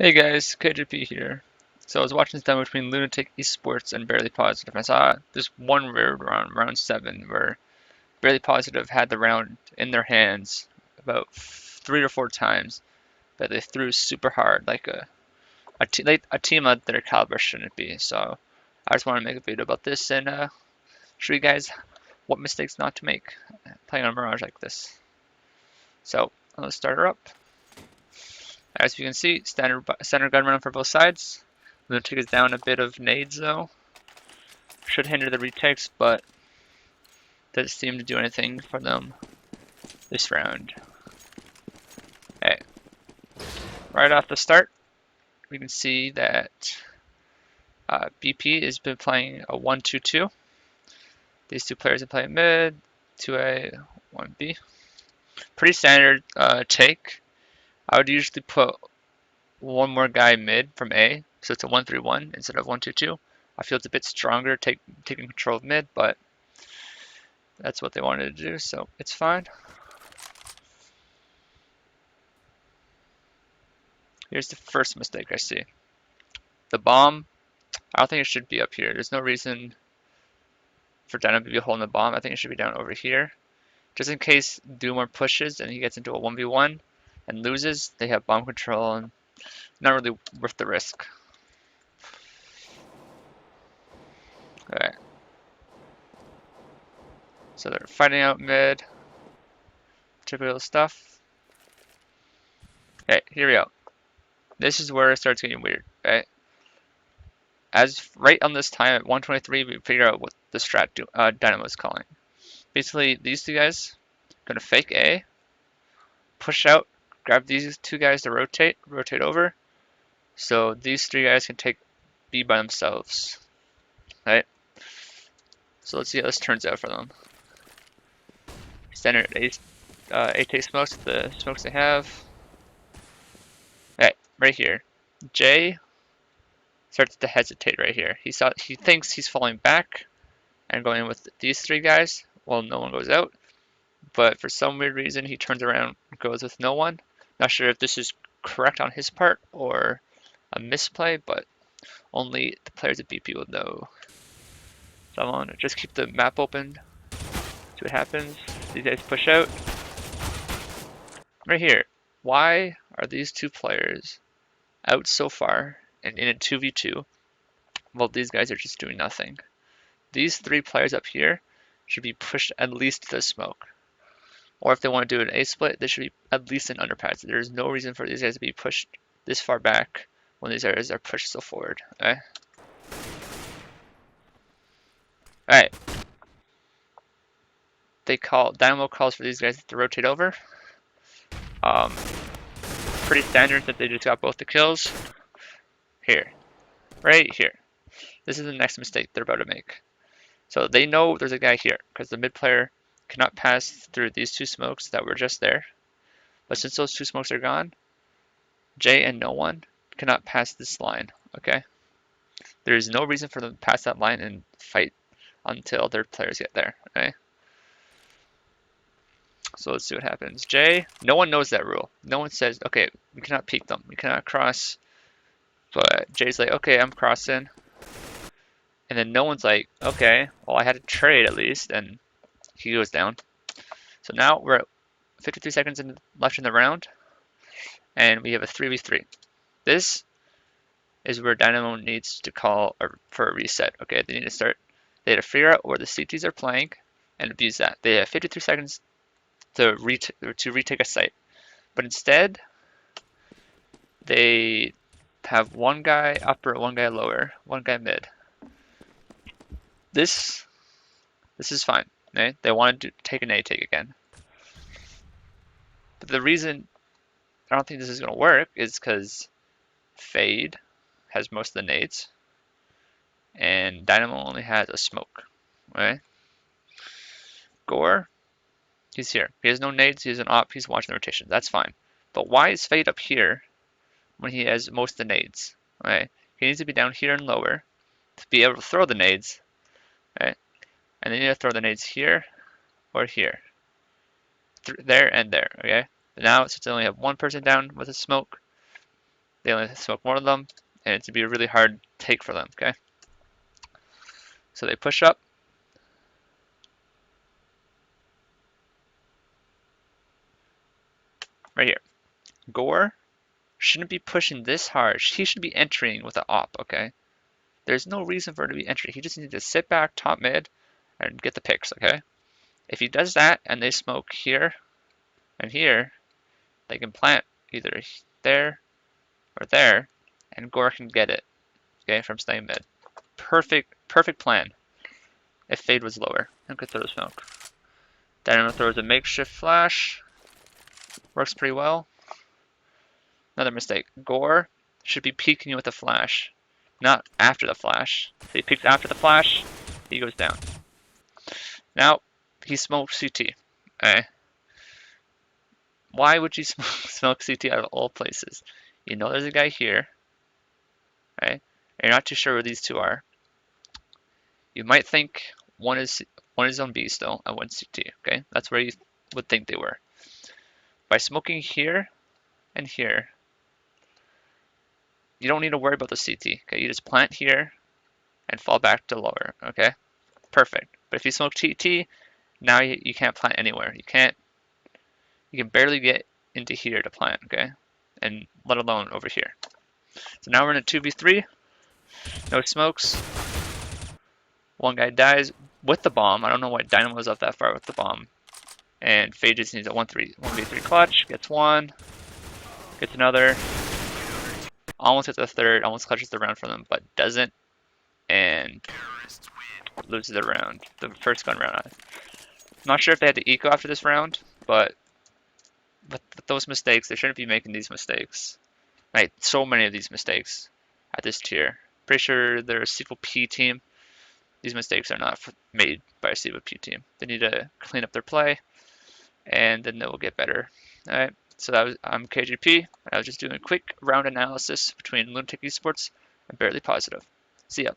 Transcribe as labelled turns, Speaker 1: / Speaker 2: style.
Speaker 1: Hey guys, KJP here. So I was watching this demo between Lunatic Esports and Barely Positive. I saw this one rare round, round 7, where Barely Positive had the round in their hands about 3 or 4 times, but they threw super hard, like a team at their caliber shouldn't be. So I just want to make a video about this and show you guys what mistakes not to make playing on Mirage like this. So let's start her up. As you can see, standard gun run for both sides. Lunatic is down a bit of nades though. Should hinder the retakes, but doesn't seem to do anything for them this round. Okay. Right off the start, we can see that BP has been playing a 1-2-2. These two players are playing mid, 2A, 1B. Pretty standard take. I would usually put one more guy mid from A, so it's a 1-3-1 instead of 1-2-2. I feel it's a bit stronger taking control of mid, but that's what they wanted to do, so it's fine. Here's the first mistake I see. The bomb, I don't think it should be up here. There's no reason for Dynamo to be holding the bomb. I think it should be down over here. Just in case Doomer pushes and he gets into a 1v1 and loses, they have bomb control and not really worth the risk. Alright. So they're fighting out mid. Typical stuff. Okay, here we go. This is where it starts getting weird, right? As right on this time at 123, we figure out what the strat Dynamo is calling. Basically, these two guys gonna fake A, push out, grab these two guys to rotate over, so these three guys can take B by themselves, right? So let's see how this turns out for them. Standard A smokes, the smokes they have. Right here. Jay starts to hesitate right here. He thinks he's falling back and going with these three guys. Well, no one goes out, but for some weird reason he turns around and goes with no one. Not sure if this is correct on his part or a misplay, but only the players at BP will know. So I'm gonna just keep the map open, see what happens. These guys push out. Right here. Why are these two players out so far and in a 2v2 while these guys are just doing nothing? These three players up here should be pushed at least to the smoke. Or if they want to do an A split, they should be at least in underpads. There's no reason for these guys to be pushed this far back when these guys are pushed so forward. Okay? Alright. Dynamo calls for these guys to rotate over. Pretty standard that they just got both the kills. Here. Right here. This is the next mistake they're about to make. So they know there's a guy here, because the mid player cannot pass through these two smokes that were just there. But since those two smokes are gone, Jay and no one cannot pass this line, okay? There is no reason for them to pass that line and fight until their players get there, okay? So let's see what happens. Jay, no one knows that rule. No one says, okay, we cannot peek them. We cannot cross. But Jay's like, okay, I'm crossing. And then no one's like, okay, well, I had to trade at least. And he goes down. So now we're at 53 seconds left in the round. And we have a 3v3. This is where Dynamo needs to call for a reset. Okay, they need to figure out where the CTs are playing and abuse that. They have 53 seconds to retake a site. But instead, they have one guy upper, one guy lower, one guy mid. This is fine. Okay? They wanted to take an A take again. But the reason I don't think this is going to work is because Fade has most of the nades, and Dynamo only has a smoke. Right? Gore, he's here. He has no nades, he's an op, he's watching the rotation. That's fine. But why is Fade up here when he has most of the nades? Right? He needs to be down here and lower to be able to throw the nades. Right? And they need to throw the nades here or here. There and there, okay? Now, since they only have one person down with a smoke, They only smoke one of them, and it's gonna be a really hard take for them. Okay. So they push up. Right here. Gore shouldn't be pushing this hard. He should be entering with an op, okay? There's no reason for him to be entering. He just needs to sit back, top mid, and get the picks, okay? If he does that and they smoke here and here, they can plant either there or there, and Gore can get it, okay, from staying mid. Perfect plan if Fade was lower and could throw smoke. Dynamo throws a makeshift flash. Works pretty well. Another mistake. Gore should be peeking with a flash, not after the flash. If he peeks after the flash, he goes down. Now, he smoked CT. Okay. Why would you smoke CT out of all places? You know there's a guy here, right? And you're not too sure where these two are. You might think one is on B still and one's CT. Okay, that's where you would think they were. By smoking here and here, you don't need to worry about the CT. Okay, you just plant here and fall back to lower. Okay, perfect. But if you smoke TT, now you can't plant anywhere. You can barely get into here to plant. Okay, and let alone over here. So now we're in a 2v3. No smokes. One guy dies with the bomb. I don't know why Dynamo's up that far with the bomb. And Fade just needs a 1v3 clutch. Gets one. Gets another. Almost gets a third. Almost clutches the round for them, but doesn't. And loses the round. The first gun round. I'm not sure if they had to eco after this round, but with those mistakes, they shouldn't be making these mistakes. Right, so many of these mistakes at this tier. Pretty sure they're a C4P team. These mistakes are not made by a C4P team. They need to clean up their play, and then they will get better. All right. So I'm KGP, and I was just doing a quick round analysis between Lunatic Esports and Barely Positive. See ya.